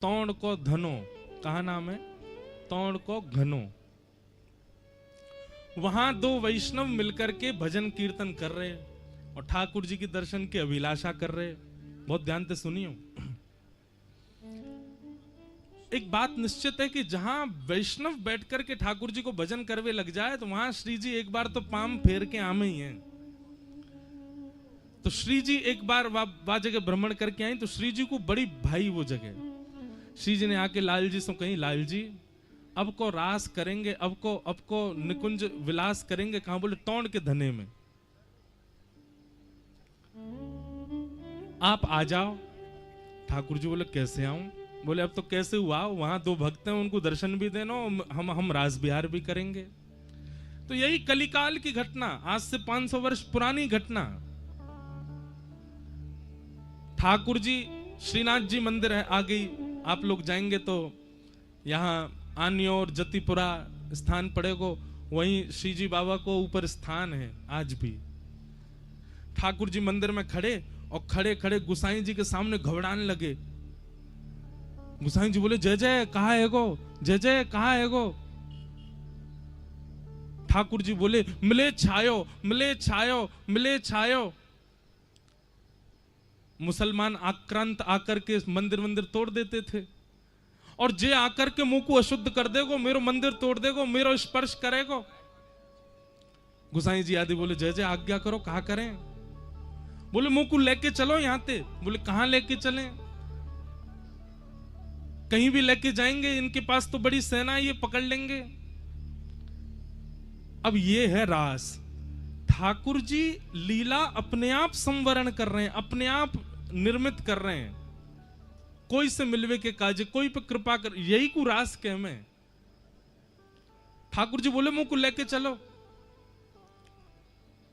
तौण को धनो, कहा नाम है, तौण को घनो। वहां दो वैष्णव मिलकर के भजन कीर्तन कर रहे और ठाकुर जी के दर्शन की अभिलाषा कर रहे। बहुत ध्यान से सुनियो। एक बात निश्चित है कि जहां वैष्णव बैठकर के ठाकुर जी को भजन करवे लग जाए तो वहां श्री जी एक बार तो पाम फेर के आमे ही हैं। तो श्री जी एक बार वह जगह भ्रमण करके आई तो श्री जी को बड़ी भाई वो जगह। श्री जी ने आके लाल जी से कही, लाल जी अब को रास करेंगे, अब को निकुंज विलास करेंगे कहां? बोले तौण के धने में। आप आ जाओ। ठाकुर जी बोले कैसे आऊं? बोले अब तो कैसे हुआ, वहां दो भक्त हैं उनको दर्शन भी देना, हम रास बिहार भी करेंगे। तो यही कलिकाल की घटना, आज से 500 वर्ष पुरानी घटना। ठाकुर जी श्रीनाथ जी मंदिर है, आ गई, आप लोग जाएंगे तो यहाँ आन्यो और जतिपुरा स्थान पड़ेगा, वहीं श्री जी बाबा को ऊपर स्थान है आज भी। ठाकुर जी मंदिर में खड़े और खड़े खड़े गुसाई जी के सामने घबराने लगे। गुसाई जी बोले जय जय कहाँ है गो, जय जय कहाँ है गो? ठाकुर जी बोले मिले छायो, मिले छायो, मिले छायो। मुसलमान आक्रांत आकर के मंदिर मंदिर तोड़ देते थे और जे आकर के मुंह को अशुद्ध कर देगो, मेरो मंदिर तोड़ देगो, मेरो स्पर्श करेगो। गुसाई जी आदि बोले जय जय आज्ञा करो, कहा करें? बोले मुंह को लेके चलो यहां ते। बोले कहां लेके चलें? कहीं भी लेके जाएंगे, इनके पास तो बड़ी सेना है, ये पकड़ लेंगे। अब ये है रास। ठाकुर जी लीला अपने आप संवरण कर रहे हैं, अपने आप निर्मित कर रहे हैं। कोई से मिलवे के काज, कोई पे कृपा कर, यही को रास के में। ठाकुर जी बोले मुंह को लेके चलो।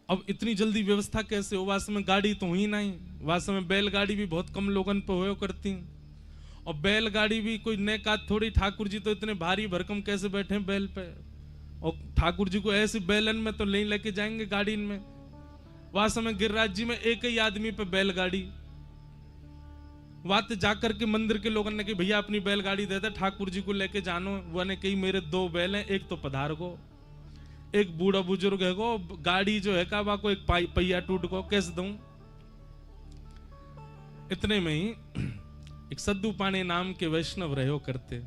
अब इतनी जल्दी व्यवस्था कैसे हो? वास में गाड़ी तो ही नहीं, वास में बैलगाड़ी भी बहुत कम लोगन पे होयो करती, और बैलगाड़ी भी कोई नए का थोड़ी। ठाकुर जी तो इतने भारी भरकम कैसे बैठे बैल पे, और ठाकुर जी को ऐसे बैलन में तो नहीं लेके जाएंगे गाड़ी में। वास में गिरिराज जी में एक ही आदमी पे बैलगाड़ी। वात जाकर के मंदिर के लोगों ने कही भैया अपनी बैलगाड़ी दे दे, ठाकुर जी को लेके जानो। वो ने कही मेरे 2 बैल हैं, एक तो पधार गो, एक बूढ़ा बुजुर्ग है गो, गाड़ी जो है का वा को एक पहिया टूट गो, कैसे दूं? इतने में ही एक सद्दू पाणे नाम के वैष्णव रहो करते,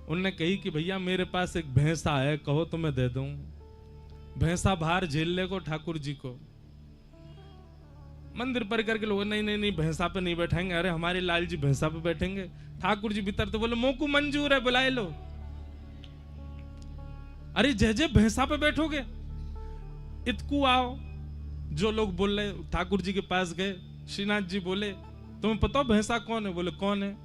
उनने कही कि भैया मेरे पास एक भैंसा है, कहो तो मैं दे दूं। भैंसा भार झेल ले को ठाकुर जी को। मंदिर परिकर के लोग नहीं नहीं नहीं भैंसा पे नहीं बैठेंगे। अरे हमारे लाल जी भैंसा पे बैठेंगे। ठाकुर जी भीतर तो बोले मोकू मंजूर है, बुलाए लो। अरे जय जय भैंसा पे बैठोगे? इतकू आओ। जो लोग बोल रहे ठाकुर जी के पास गए। श्रीनाथ जी बोले तुम्हें पता भैंसा कौन है? बोले कौन है?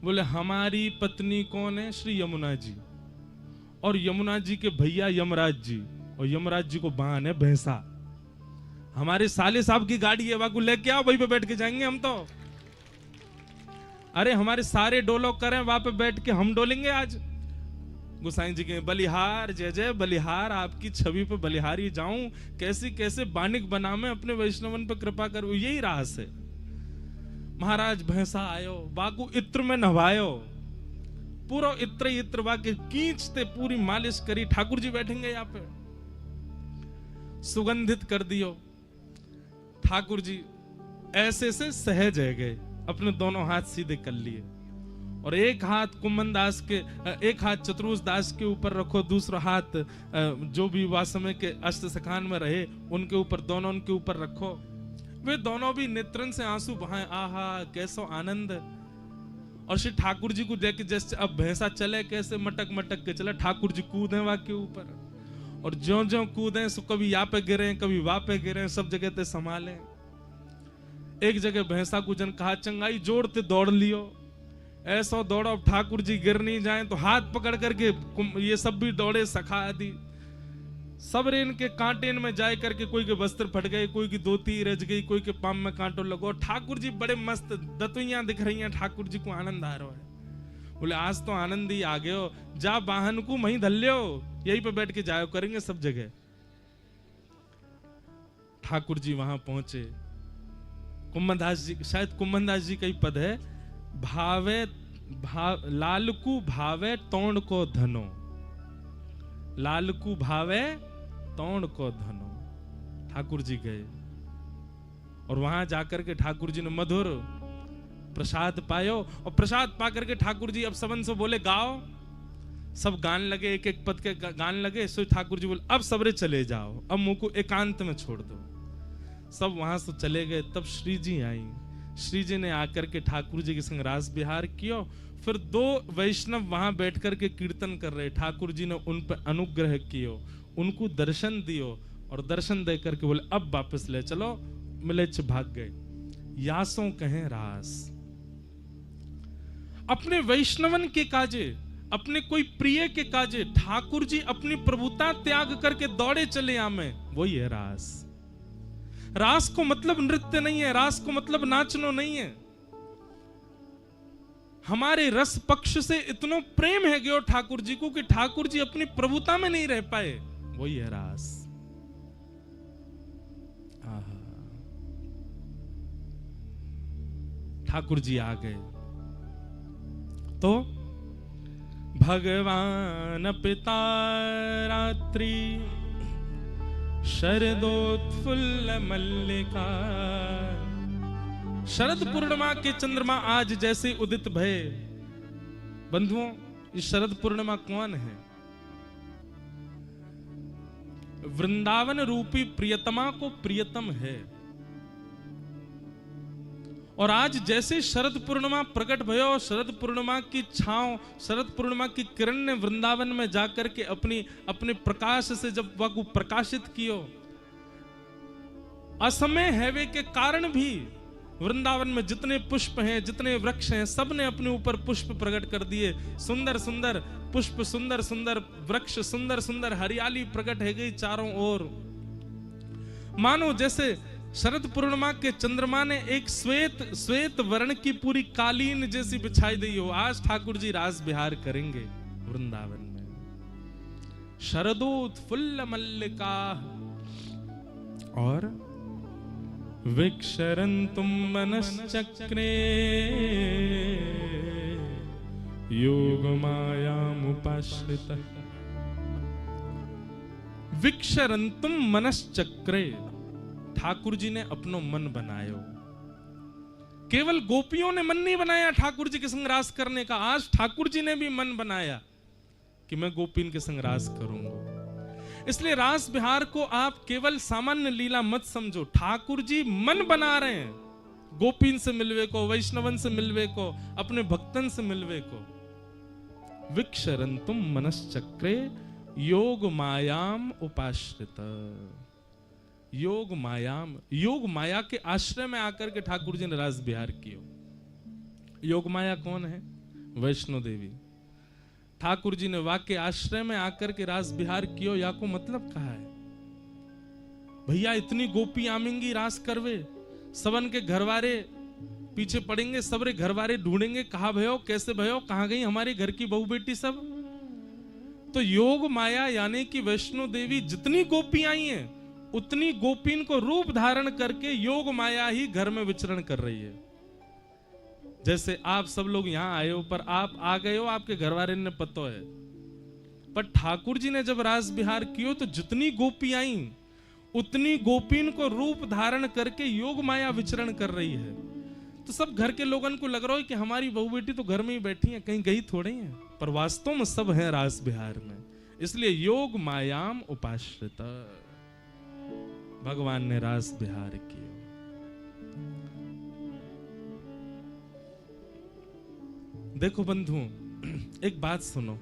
बोले हमारी पत्नी कौन है? श्री यमुना जी, और यमुना जी के भैया यमराज जी, और यमराज जी को बान है भैंसा। हमारे साले साहब की गाड़ी है, वाकू लेके आओ, वहीं पे बैठ के जाएंगे हम तो। अरे हमारे सारे डोलो करें, वहां पे बैठ के हम डोलेंगे आज। गुसाई जी के बलिहार, जय जय बलिहार, आपकी छवि पे बलिहारी जाऊं, कैसे कैसे बानिक बना में अपने वैष्णवन पे कृपा करूं, यही रास है। महाराज भैंसा आयो, बाकू इत्र में नवायो, पूरा इत्र वाके खींचते, पूरी मालिश करी। ठाकुर जी बैठेंगे यहाँ पे, सुगंधित कर दियो। ठाकुर जी ऐसे से सहज है गए, अपने दोनों हाथ सीधे कर लिए, और एक हाथ कुम्मन दास के, एक हाथ चतुर्भुज दास के ऊपर रखो, दूसरा हाथ जो भी वासमय के अष्ट सखान में रहे उनके ऊपर, दोनों उनके ऊपर रखो। वे दोनों भी नेत्रन से आंसू बहाए, आहा कैसो आनंद। और श्री ठाकुर जी को देख जैसे अब भैंसा चले, कैसे मटक मटक के चला। ठाकुर जी कूदे वहां के ऊपर, और ज्यों ज्यों कूदे सो कभी यहाँ पे गिरे, कभी वहां पे गिरे, सब जगह ते संभाले। एक जगह भैंसा को जन कहा चंगाई जोड़ते दौड़ लियो, ऐसा दौड़ो ठाकुर जी गिर नहीं जाए। तो हाथ पकड़ करके ये सब भी दौड़े, सखा आदि सब रेन के कांटे में जाए करके, कोई के वस्त्र फट गए, कोई की धोती रच गई, कोई के पाम में कांटो लगो। ठाकुर जी बड़े मस्त दतुइयां दिख रही हैं, ठाकुर जी को आनंद आ रहा है। बोले आज तो आनंद ही आ गए हो, जा वाहन को वहीं धल्यो, यहीं पे बैठ के जायो करेंगे सब जगह। ठाकुर जी वहां पहुंचे। कुम्भनदास जी, शायद कुम्भनदास जी का ही पद है, भावे लालकू भावे तोड़ को धनो, लालकू भावे तोड़ को धनो। ठाकुर जी गए और वहां जाकर के ठाकुर जी ने मधुर प्रसाद पायो, और प्रसाद पा करके ठाकुर जी अब सबन से बोले गाओ। सब गान लगे, एक एक पद के गान लगे। सो ठाकुर जी बोले अब सबरे चले जाओ, अब मुंह को एकांत में छोड़ दो। सब वहां से चले गए। तब श्री जी आई। श्री जी ने आकर के ठाकुर जी के संग रास विहार किया। फिर दो वैष्णव वहां बैठ करके कीर्तन कर रहे। ठाकुर जी ने उन पर अनुग्रह कियो, उनको दर्शन दियो, और दर्शन दे करके बोले अब वापस ले चलो। मिलेच्छ भाग गए। यासों कहें रास। अपने वैष्णवन के काजे, अपने कोई प्रिय के काजे ठाकुर जी अपनी प्रभुता त्याग करके दौड़े चले आमे, वही है रास। रास को मतलब नृत्य नहीं है, रास को मतलब नाचनो नहीं है। हमारे रस पक्ष से इतना प्रेम है गयो ठाकुर जी को कि ठाकुर जी अपनी प्रभुता में नहीं रह पाए, वही है रास। ठाकुर जी आ गए तो भगवान पिता रात्रि शरदोत्फुल्ल मल्लिका। शरद पूर्णिमा के चंद्रमा आज जैसे उदित भये। बंधुओं, इस शरद पूर्णिमा कौन है? वृंदावन रूपी प्रियतमा को प्रियतम है। और आज जैसे शरद पूर्णिमा प्रकट भयो, शरद पूर्णिमा की छांव, शरद पूर्णिमा की किरण ने वृंदावन में जाकर के अपने प्रकाश से जब वह को प्रकाशित कियो, असमय हैवे के कारण भी वृंदावन में जितने पुष्प हैं, जितने वृक्ष हैं, सब ने अपने ऊपर पुष्प प्रकट कर दिए। सुंदर सुंदर पुष्प, सुंदर सुंदर वृक्ष, सुंदर सुंदर हरियाली प्रकट है गई चारों ओर। मानो जैसे शरद पूर्णिमा के चंद्रमा ने एक श्वेत वर्ण की पूरी कालीन जैसी बिछाई दी हो। आज ठाकुर जी रास विहार करेंगे वृंदावन में। शरदोत्फुल्ल मल्लिका और विक्षरन्तुम मनश्चक्रे योगमायामुपाश्रितः। विक्षरन्तुम मनश्चक्रे, ठाकुर जी ने अपनो मन बनायो। केवल गोपियों ने मन नहीं बनाया ठाकुर जी के संग रास करने का, आज ठाकुर जी ने भी मन बनाया कि मैं गोपीन के संग रास करूंगा। इसलिए रास विहार को आप केवल सामान्य लीला मत समझो। ठाकुर जी मन बना रहे हैं गोपीन से मिलवे को, वैष्णवन से मिलवे को, अपने भक्तन से मिलवे को। विक्षरन्तुम मनश्चक्रे योग मायाम उपाश्रित। योग मायाम, योग माया के आश्रय में आकर के ठाकुर जी ने रास विहार किया। योग माया कौन है? वैष्णो देवी। ठाकुर जी ने वाक्य आश्रय में आकर के रास विहार कियो, या को मतलब कहा है भैया इतनी गोपी आमेंगी रास करवे, सबन के घरवारे पीछे पड़ेंगे, सबरे घरवारे ढूंढेंगे कहा भयो, कैसे भयो, कहां गई हमारी घर की बहू बेटी सब। तो योग माया यानी कि वैष्णो देवी जितनी गोपी आई हैं उतनी गोपीन को रूप धारण करके योग माया ही घर में विचरण कर रही है। जैसे आप सब लोग यहां आए हो, पर आप आ गए हो, आपके घरवाले ने पतो है, पर ठाकुर जी ने जब रास विहार कियो तो जितनी गोपी आई उतनी गोपीन को रूप धारण करके योग माया विचरण कर रही है। तो सब घर के लोगों को लग रहा है कि हमारी बहू बेटी तो घर में ही बैठी है, कहीं गई थोड़ी है, पर वास्तव में सब है रास विहार में। इसलिए योग मायाम उपाश्रित, भगवान ने रास विहार किया। देखो बंधुओं, एक बात सुनो,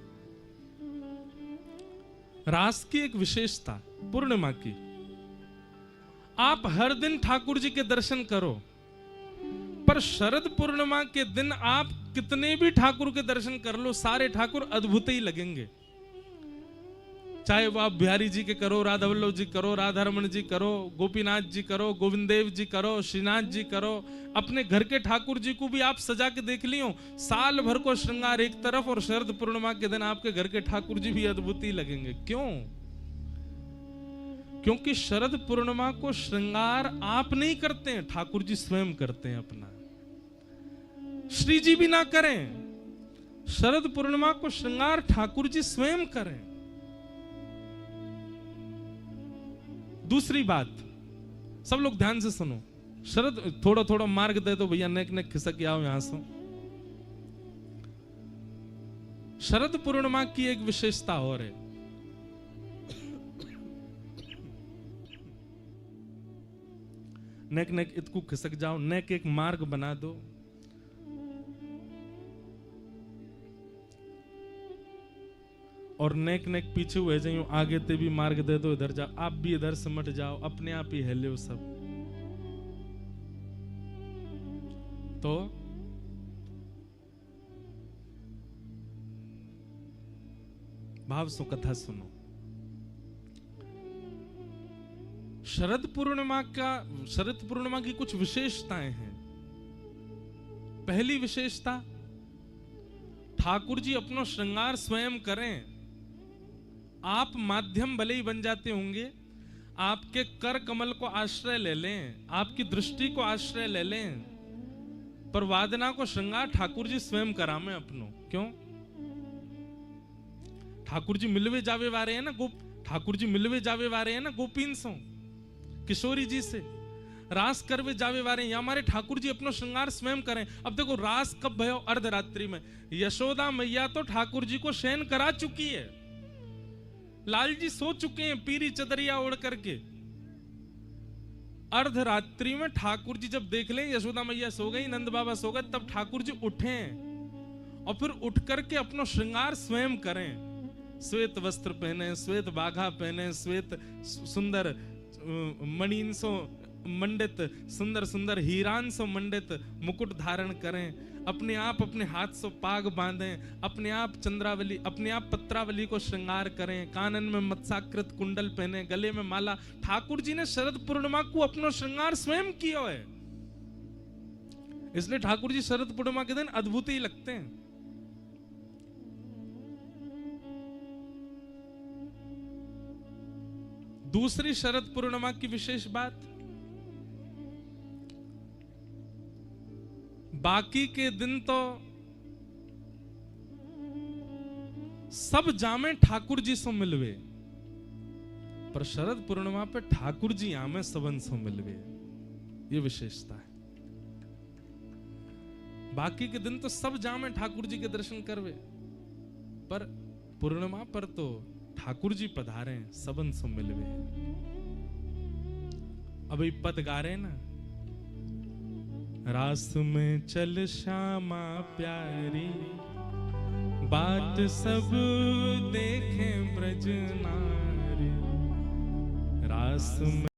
रास की एक विशेषता पूर्णिमा की, आप हर दिन ठाकुर जी के दर्शन करो, पर शरद पूर्णिमा के दिन आप कितने भी ठाकुर के दर्शन कर लो, सारे ठाकुर अद्भुत ही लगेंगे। चाहे वो आप बिहारी जी के करो, राधा वल्लभ जी करो, राधा रमन जी करो, गोपीनाथ जी करो, गोविंद देव जी करो, श्रीनाथ जी करो, अपने घर के ठाकुर जी को भी आप सजा के देख लियो, साल भर को श्रृंगार एक तरफ और शरद पूर्णिमा के दिन आपके घर के ठाकुर जी भी अद्भुत ही लगेंगे। क्यों? क्योंकि शरद पूर्णिमा को श्रृंगार आप नहीं करते हैं, ठाकुर जी स्वयं करते हैं अपना। श्री जी भी ना करें, शरद पूर्णिमा को श्रृंगार ठाकुर जी स्वयं करें। दूसरी बात, सब लोग ध्यान से सुनो, शरद थोड़ा थोड़ा मार्ग दे दो भैया, नेक नेक खिसक आओ यहां से। शरद पूर्णिमा की एक विशेषता और है, नेक नेक इतकू खिसक जाओ, नेक एक मार्ग बना दो। और नेक नेक पीछे हुए जाइयो, आगे ते भी मार्ग दे दो, इधर जाओ, आप भी इधर सिमट जाओ, अपने आप ही हिले सब। तो भाव सो कथा सुनो। शरद पूर्णिमा की कुछ विशेषताएं हैं। पहली विशेषता, ठाकुर जी अपना श्रृंगार स्वयं करें। आप माध्यम भले ही बन जाते होंगे, आपके कर कमल को आश्रय ले लें, आपकी दृष्टि को आश्रय ले लें, पर वादना को श्रृंगार ठाकुर जी स्वयं करामे अपनो। क्यों? ठाकुर जी मिलवे जावे वारे हैं ना, ठाकुर जी मिलवे जावे वारे हैं ना गोपीन सो, किशोरी जी से रास करवे जावे वारे हैं, हमारे ठाकुर जी अपना श्रृंगार स्वयं करें। अब देखो, रास कब भयो? अर्धरात्रि में। यशोदा मैया तो ठाकुर जी को शयन करा चुकी है, लाल जी सो चुके हैं पीरी चदरिया ओढ़ करके। अर्धरात्रि में ठाकुर जी जब देख लें यशोदा मैया सो गई, नंद बाबा सो गए, तब ठाकुर जी उठे और फिर उठ करके अपना श्रृंगार स्वयं करें। श्वेत वस्त्र पहने, श्वेत बाघा पहने, श्वेत सुंदर मणिन सो मंडित, सुंदर सुंदर हीरान सो मंडित मुकुट धारण करें, अपने आप अपने हाथ से पाग बांधें, अपने आप चंद्रावली, अपने आप पत्रावली को श्रृंगार करें, कानन में मत्स्याकृत कुंडल पहने, गले में माला। ठाकुर जी ने शरद पूर्णिमा को अपना श्रृंगार स्वयं किया है, इसलिए ठाकुर जी शरद पूर्णिमा के दिन अद्भुत ही लगते हैं। दूसरी शरद पूर्णिमा की विशेष बात, बाकी के दिन तो सब जामे ठाकुर जी से मिलवे, पर शरद पूर्णिमा पे ठाकुर जी आमे सबन से मिलवे, ये विशेषता है। बाकी के दिन तो सब जामे ठाकुर जी के दर्शन करवे, पर पूर्णिमा पर तो ठाकुर जी पधारे सबन से मिलवे। अभी पद गा रहे ना, रास में चल श्यामा प्यारी, बात सब देखें ब्रज नारी, रास में